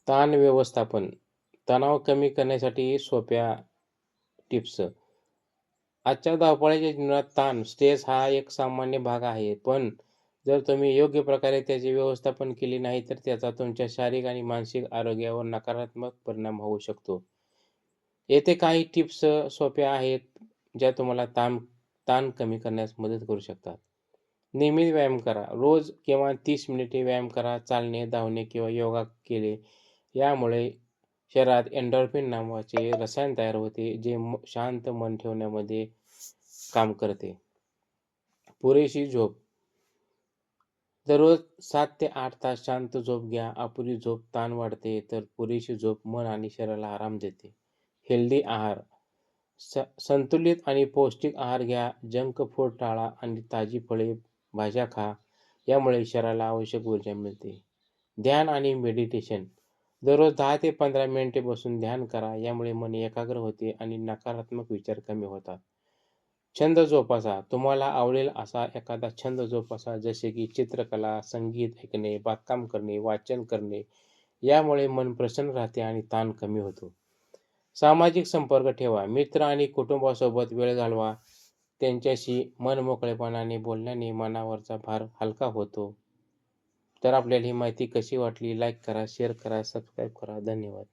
ताण व्यवस्थापन. तणाव कमी करण्यासाठी सोप्या टिप्स. आजच्या धावपळीच्या जीवनात ताण, स्ट्रेस हा एक सामान्य भाग आहे. पण जर तुम्ही योग्य प्रकारे त्याचे व्यवस्थापन केले नाही, तर त्याचा तुमच्या शारीरिक आणि मानसिक आरोग्यावर नकारात्मक परिणाम होऊ शकतो. येथे काही टिप्स सोप्या आहेत, ज्या तुम्हाला ताण ताण कमी करण्यास मदत करू शकतात. नियमित व्यायाम करा. रोज किमान 30 मिनिटे व्यायाम करा. चालणे, धावणे किंवा योगा केले. यामुळे शरीरात एंडॉर्फिन नावाचे रसायन तयार होते, जे शांत मन ठेवण्यामध्ये काम करते. पुरेशी झोप. दररोज 7 ते 8 तास शांत झोप घ्या. अपुरी झोप ताण वाढते, तर पुरेशी झोप मन आणि शरीराला आराम देते. हेल्दी आहार. संतुलित आणि पौष्टिक आहार घ्या. जंक फूड टाळा आणि ताजी फळे, भाज्या खा. यामुळे शरीराला आवश्यक ऊर्जा मिळते. ध्यान आणि मेडिटेशन. दररोज 10 ते 15 मिनिटे बसून ध्यान करा. यामुळे मन एकाग्र होते आणि नकारात्मक विचार कमी होतात. छंद जोपासा. तुम्हाला आवडेल असा एखादा छंद जोपासा, जसे की चित्रकला, संगीत ऐकणे, बागकाम करणे, वाचन करणे. यामुळे मन प्रसन्न राहते आणि ताण कमी होतो. सामाजिक संपर्क ठेवा. मित्र आणि कुटुंबासोबत वेळ घालवा. त्यांच्याशी मनमोकळेपणाने बोलल्याने मनावरचा भार हलका होतो. तर आपल्याला ही माहिती कशी वाटली? लाईक करा, शेअर करा, सबस्क्राईब करा. धन्यवाद.